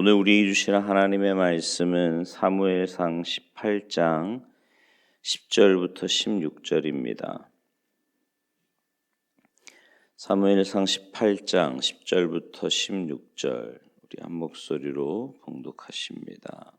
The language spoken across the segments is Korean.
오늘 우리에게 주시는 하나님의 말씀은 사무엘상 18장 10절부터 16절입니다. 사무엘상 18장 10절부터 16절 우리 한 목소리로 봉독하십니다.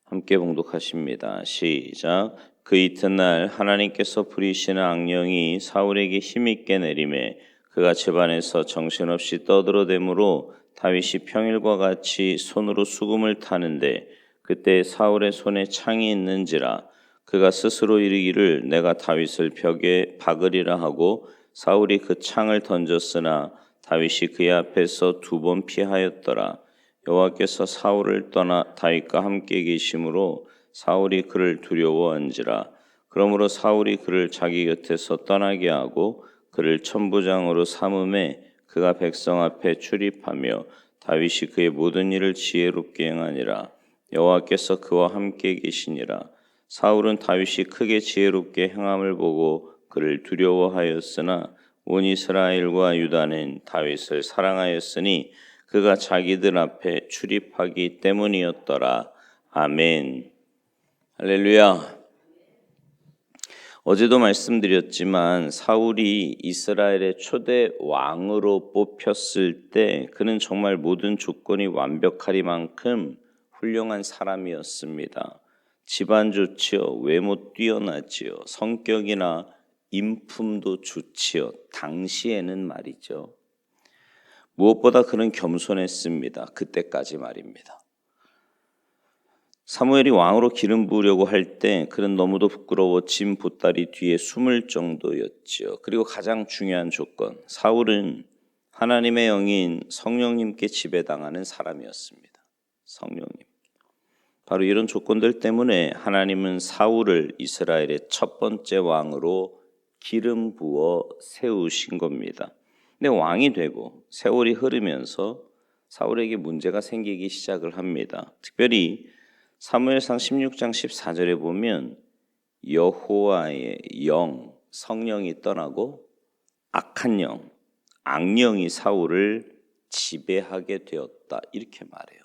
함께 봉독하십니다. 시작. 그 이튿날 하나님께서 부리시는 악령이 사울에게 힘있게 내림에 그가 집안에서 정신없이 떠들어대므로 다윗이 평일과 같이 손으로 수금을 타는데 그때 사울의 손에 창이 있는지라 그가 스스로 이르기를 내가 다윗을 벽에 박으리라 하고 사울이 그 창을 던졌으나 다윗이 그의 앞에서 2번 피하였더라. 여호와께서 사울을 떠나 다윗과 함께 계심으로 사울이 그를 두려워한지라. 그러므로 사울이 그를 자기 곁에서 떠나게 하고 그를 천부장으로 삼음에 그가 백성 앞에 출입하며 다윗이 그의 모든 일을 지혜롭게 행하니라. 여호와께서 그와 함께 계시니라. 사울은 다윗이 크게 지혜롭게 행함을 보고 그를 두려워하였으나 온 이스라엘과 유다는 다윗을 사랑하였으니 그가 자기들 앞에 출입하기 때문이었더라. 아멘. 할렐루야. 어제도 말씀드렸지만 사울이 이스라엘의 초대 왕으로 뽑혔을 때 그는 정말 모든 조건이 완벽하리만큼 훌륭한 사람이었습니다. 집안 좋지요, 외모 뛰어나지요, 성격이나 인품도 좋지요. 당시에는 말이죠. 무엇보다 그는 겸손했습니다. 그때까지 말입니다. 사무엘이 왕으로 기름 부으려고 할 때 그는 너무도 부끄러워 짐 보따리 뒤에 숨을 정도였지요. 그리고 가장 중요한 조건, 사울은 하나님의 영인 성령님께 지배당하는 사람이었습니다. 성령님. 바로 이런 조건들 때문에 하나님은 사울을 이스라엘의 첫 번째 왕으로 기름 부어 세우신 겁니다. 근데 왕이 되고 세월이 흐르면서 사울에게 문제가 생기기 시작을 합니다. 특별히 사무엘상 16장 14절에 보면 여호와의 영, 성령이 떠나고 악한 영, 악령이 사울을 지배하게 되었다. 이렇게 말해요.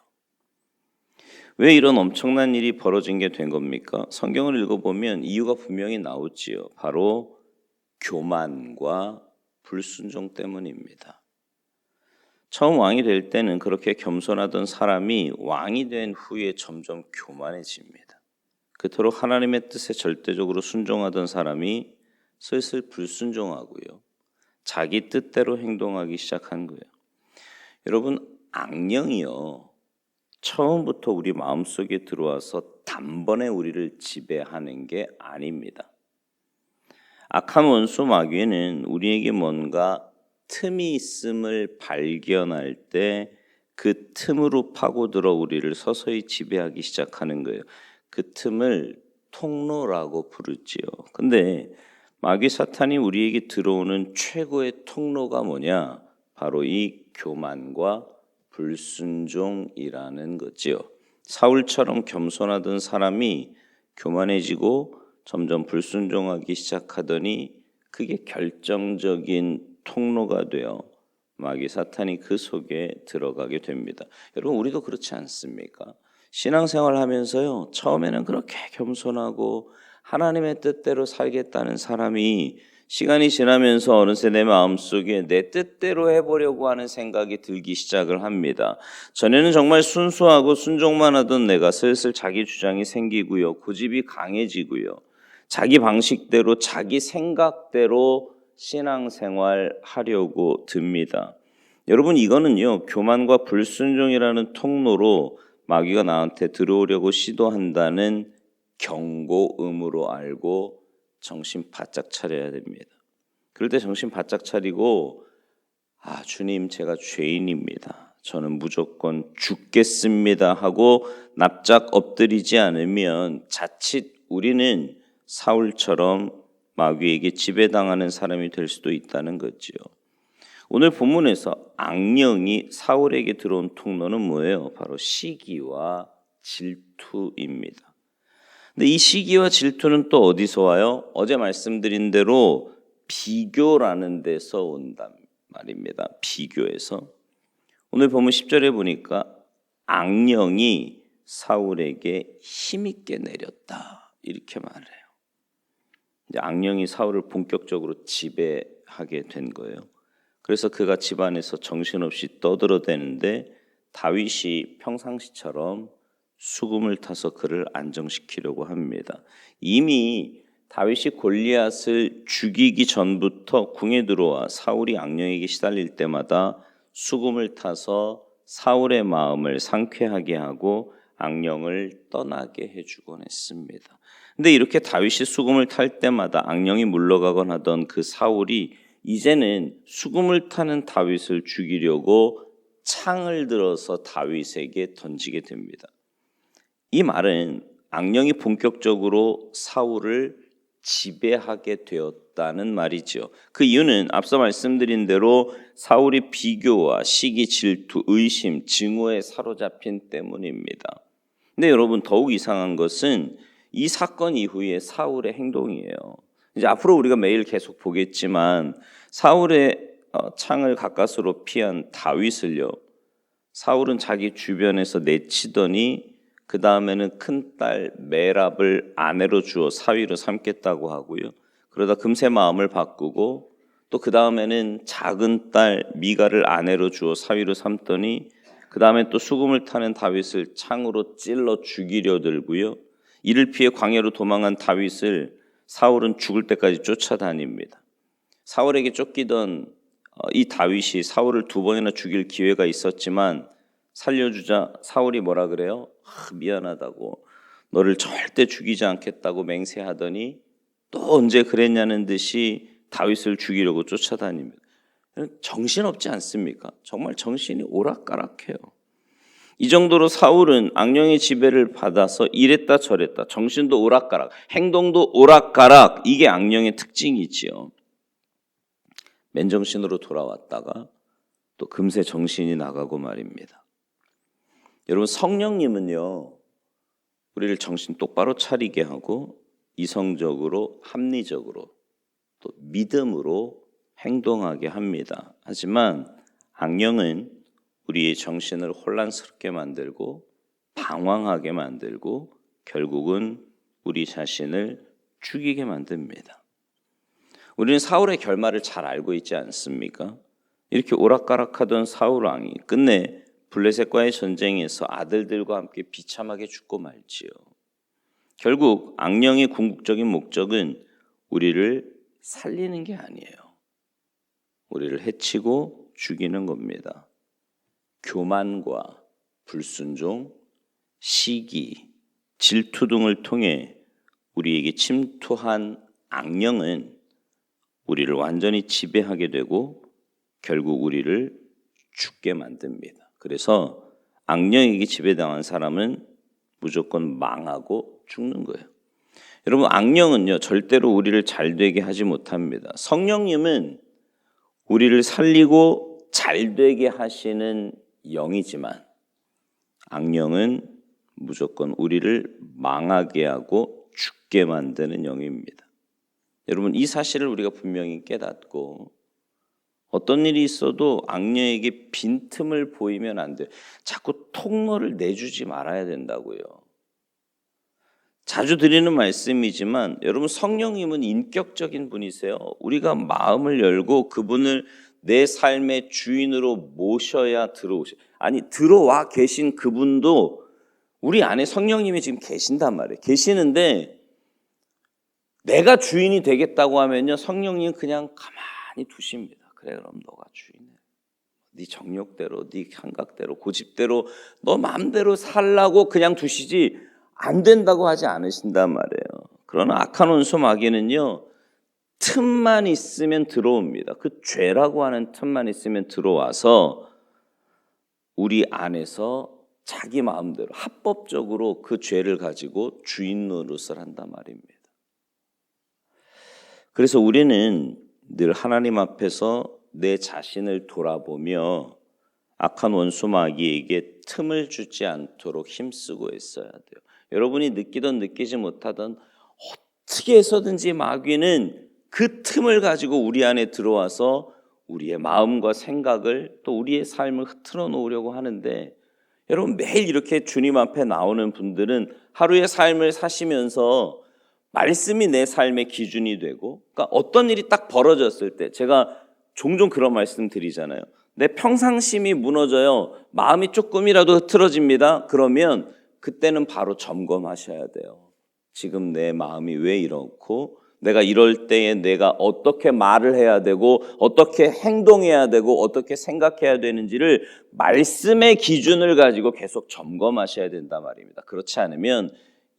왜 이런 엄청난 일이 벌어진 게 된 겁니까? 성경을 읽어보면 이유가 분명히 나오지요. 바로 교만과 불순종 때문입니다. 처음 왕이 될 때는 그렇게 겸손하던 사람이 왕이 된 후에 점점 교만해집니다. 그토록 하나님의 뜻에 절대적으로 순종하던 사람이 슬슬 불순종하고요. 자기 뜻대로 행동하기 시작한 거예요. 여러분, 악령이요. 처음부터 우리 마음속에 들어와서 단번에 우리를 지배하는 게 아닙니다. 악한 원수 마귀는 우리에게 뭔가 틈이 있음을 발견할 때 그 틈으로 파고들어 우리를 서서히 지배하기 시작하는 거예요. 그 틈을 통로라고 부르지요. 근데 마귀 사탄이 우리에게 들어오는 최고의 통로가 뭐냐? 바로 이 교만과 불순종이라는 거지요. 사울처럼 겸손하던 사람이 교만해지고 점점 불순종하기 시작하더니 그게 결정적인 통로가 되어 마귀 사탄이 그 속에 들어가게 됩니다. 여러분, 우리도 그렇지 않습니까? 신앙생활 하면서요, 처음에는 그렇게 겸손하고 하나님의 뜻대로 살겠다는 사람이 시간이 지나면서 어느새 내 마음속에 내 뜻대로 해보려고 하는 생각이 들기 시작을 합니다. 전에는 정말 순수하고 순종만 하던 내가 슬슬 자기 주장이 생기고요, 고집이 강해지고요, 자기 방식대로 자기 생각대로 신앙생활 하려고 듭니다. 여러분, 이거는요, 교만과 불순종이라는 통로로 마귀가 나한테 들어오려고 시도한다는 경고음으로 알고 정신 바짝 차려야 됩니다. 그럴 때 정신 바짝 차리고, 주님, 제가 죄인입니다. 저는 무조건 죽겠습니다 하고 납작 엎드리지 않으면 자칫 우리는 사울처럼 마귀에게 지배당하는 사람이 될 수도 있다는 거지요. 오늘 본문에서 악령이 사울에게 들어온 통로는 뭐예요? 바로 시기와 질투입니다. 근데 이 시기와 질투는 또 어디서 와요? 어제 말씀드린 대로 비교라는 데서 온단 말입니다. 비교에서. 오늘 본문 10절에 보니까 악령이 사울에게 힘있게 내렸다 이렇게 말해요. 이제 악령이 사울을 본격적으로 지배하게 된 거예요. 그래서 그가 집안에서 정신없이 떠들어대는데 다윗이 평상시처럼 수금을 타서 그를 안정시키려고 합니다. 이미 다윗이 골리앗을 죽이기 전부터 궁에 들어와 사울이 악령에게 시달릴 때마다 수금을 타서 사울의 마음을 상쾌하게 하고 악령을 떠나게 해주곤 했습니다. 근데 이렇게 다윗이 수금을 탈 때마다 악령이 물러가곤 하던 그 사울이 이제는 수금을 타는 다윗을 죽이려고 창을 들어서 다윗에게 던지게 됩니다. 이 말은 악령이 본격적으로 사울을 지배하게 되었다는 말이죠. 그 이유는 앞서 말씀드린 대로 사울이 비교와 시기, 질투, 의심, 증오에 사로잡힌 때문입니다. 근데 여러분 더욱 이상한 것은 이 사건 이후에 사울의 행동이에요. 이제 앞으로 우리가 매일 계속 보겠지만 사울의 창을 가까스로 피한 다윗을요, 사울은 자기 주변에서 내치더니 그 다음에는 큰딸 메랍을 아내로 주어 사위로 삼겠다고 하고요. 그러다 금세 마음을 바꾸고 또 그 다음에는 작은 딸 미가를 아내로 주어 사위로 삼더니 그 다음에 또 수금을 타는 다윗을 창으로 찔러 죽이려 들고요. 이를 피해 광야로 도망한 다윗을 사울은 죽을 때까지 쫓아다닙니다. 사울에게 쫓기던 이 다윗이 사울을 2번이나 죽일 기회가 있었지만 살려주자 사울이 뭐라 그래요? 미안하다고, 너를 절대 죽이지 않겠다고 맹세하더니 또 언제 그랬냐는 듯이 다윗을 죽이려고 쫓아다닙니다. 정신없지 않습니까? 정말 정신이 오락가락해요. 이 정도로 사울은 악령의 지배를 받아서 이랬다 저랬다, 정신도 오락가락, 행동도 오락가락, 이게 악령의 특징이지요. 맨정신으로 돌아왔다가 또 금세 정신이 나가고 말입니다. 여러분, 성령님은요, 우리를 정신 똑바로 차리게 하고 이성적으로, 합리적으로, 또 믿음으로 행동하게 합니다. 하지만 악령은 우리의 정신을 혼란스럽게 만들고 방황하게 만들고 결국은 우리 자신을 죽이게 만듭니다. 우리는 사울의 결말을 잘 알고 있지 않습니까? 이렇게 오락가락하던 사울 왕이 끝내 블레셋과의 전쟁에서 아들들과 함께 비참하게 죽고 말지요. 결국 악령의 궁극적인 목적은 우리를 살리는 게 아니에요. 우리를 해치고 죽이는 겁니다. 교만과 불순종, 시기, 질투 등을 통해 우리에게 침투한 악령은 우리를 완전히 지배하게 되고 결국 우리를 죽게 만듭니다. 그래서 악령에게 지배당한 사람은 무조건 망하고 죽는 거예요. 여러분, 악령은요, 절대로 우리를 잘되게 하지 못합니다. 성령님은 우리를 살리고 잘되게 하시는 영이지만 악령은 무조건 우리를 망하게 하고 죽게 만드는 영입니다. 여러분, 이 사실을 우리가 분명히 깨닫고 어떤 일이 있어도 악령에게 빈틈을 보이면 안 돼요. 자꾸 통로를 내주지 말아야 된다고요. 자주 드리는 말씀이지만 여러분, 성령님은 인격적인 분이세요. 우리가 마음을 열고 그분을 내 삶의 주인으로 모셔야 들어와 계신 그분도 우리 안에 성령님이 지금 계신단 말이에요. 계시는데 내가 주인이 되겠다고 하면요, 성령님은 그냥 가만히 두십니다. 그래, 그럼 너가 주인이야. 네 정욕대로, 네 감각대로, 고집대로 너 마음대로 살라고 그냥 두시지 안 된다고 하지 않으신단 말이에요. 그러나 악한 원수 마귀는요, 틈만 있으면 들어옵니다. 그 죄라고 하는 틈만 있으면 들어와서 우리 안에서 자기 마음대로 합법적으로 그 죄를 가지고 주인 노릇을 한단 말입니다. 그래서 우리는 늘 하나님 앞에서 내 자신을 돌아보며 악한 원수 마귀에게 틈을 주지 않도록 힘쓰고 있어야 돼요. 여러분이 느끼든 느끼지 못하든 어떻게 해서든지 마귀는 그 틈을 가지고 우리 안에 들어와서 우리의 마음과 생각을 또 우리의 삶을 흐트러 놓으려고 하는데, 여러분 매일 이렇게 주님 앞에 나오는 분들은 하루의 삶을 사시면서 말씀이 내 삶의 기준이 되고, 그러니까 어떤 일이 딱 벌어졌을 때, 제가 종종 그런 말씀 드리잖아요. 내 평상심이 무너져요. 마음이 조금이라도 흐트러집니다. 그러면 그때는 바로 점검하셔야 돼요. 지금 내 마음이 왜 이렇고, 내가 이럴 때에 내가 어떻게 말을 해야 되고, 어떻게 행동해야 되고, 어떻게 생각해야 되는지를 말씀의 기준을 가지고 계속 점검하셔야 된단 말입니다. 그렇지 않으면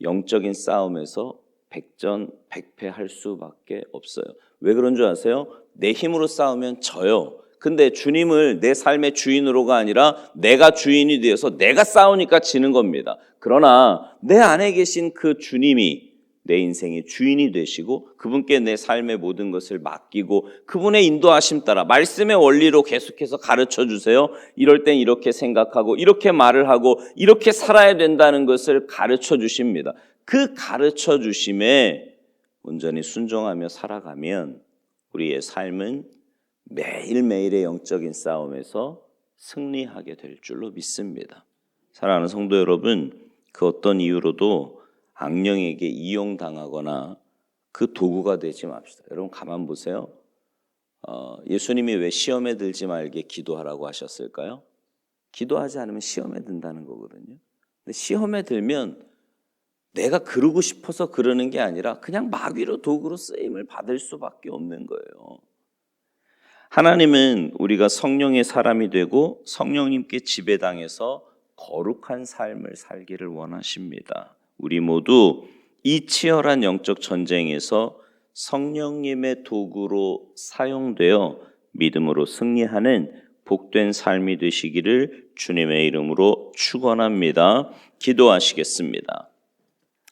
영적인 싸움에서 백전백패할 수밖에 없어요. 왜 그런 줄 아세요? 내 힘으로 싸우면 져요. 근데 주님을 내 삶의 주인으로가 아니라 내가 주인이 되어서 내가 싸우니까 지는 겁니다. 그러나 내 안에 계신 그 주님이 내 인생의 주인이 되시고 그분께 내 삶의 모든 것을 맡기고 그분의 인도하심 따라 말씀의 원리로 계속해서 가르쳐 주세요. 이럴 땐 이렇게 생각하고 이렇게 말을 하고 이렇게 살아야 된다는 것을 가르쳐 주십니다. 그 가르쳐 주심에 온전히 순종하며 살아가면 우리의 삶은 매일매일의 영적인 싸움에서 승리하게 될 줄로 믿습니다. 사랑하는 성도 여러분, 그 어떤 이유로도 악령에게 이용당하거나 그 도구가 되지 맙시다. 여러분 가만 보세요. 예수님이 왜 시험에 들지 말게 기도하라고 하셨을까요? 기도하지 않으면 시험에 든다는 거거든요. 근데 시험에 들면 내가 그러고 싶어서 그러는 게 아니라 그냥 마귀로 도구로 쓰임을 받을 수밖에 없는 거예요. 하나님은 우리가 성령의 사람이 되고 성령님께 지배당해서 거룩한 삶을 살기를 원하십니다. 우리 모두 이 치열한 영적 전쟁에서 성령님의 도구로 사용되어 믿음으로 승리하는 복된 삶이 되시기를 주님의 이름으로 축원합니다. 기도하시겠습니다.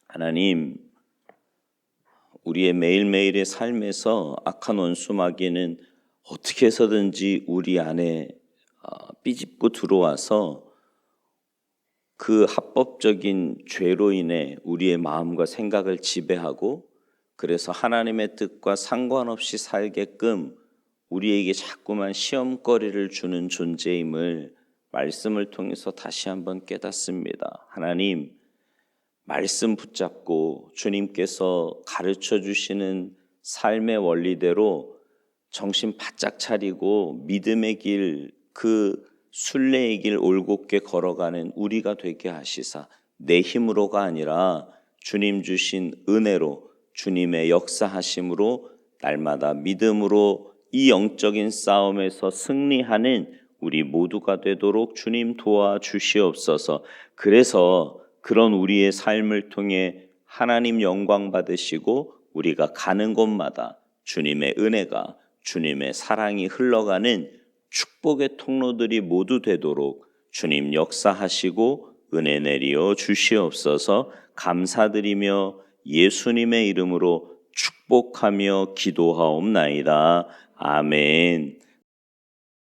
하나님, 우리의 매일매일의 삶에서 악한 원수 마귀는 어떻게 해서든지 우리 안에 삐집고 들어와서 그 합법적인 죄로 인해 우리의 마음과 생각을 지배하고 그래서 하나님의 뜻과 상관없이 살게끔 우리에게 자꾸만 시험거리를 주는 존재임을 말씀을 통해서 다시 한번 깨닫습니다. 하나님, 말씀 붙잡고 주님께서 가르쳐 주시는 삶의 원리대로 정신 바짝 차리고 믿음의 길, 그 순례의 길 올곧게 걸어가는 우리가 되게 하시사 내 힘으로가 아니라 주님 주신 은혜로 주님의 역사하심으로 날마다 믿음으로 이 영적인 싸움에서 승리하는 우리 모두가 되도록 주님 도와주시옵소서. 그래서 그런 우리의 삶을 통해 하나님 영광 받으시고 우리가 가는 곳마다 주님의 은혜가 주님의 사랑이 흘러가는 축복의 통로들이 모두 되도록 주님 역사하시고 은혜 내리어 주시옵소서. 감사드리며 예수님의 이름으로 축복하며 기도하옵나이다. 아멘.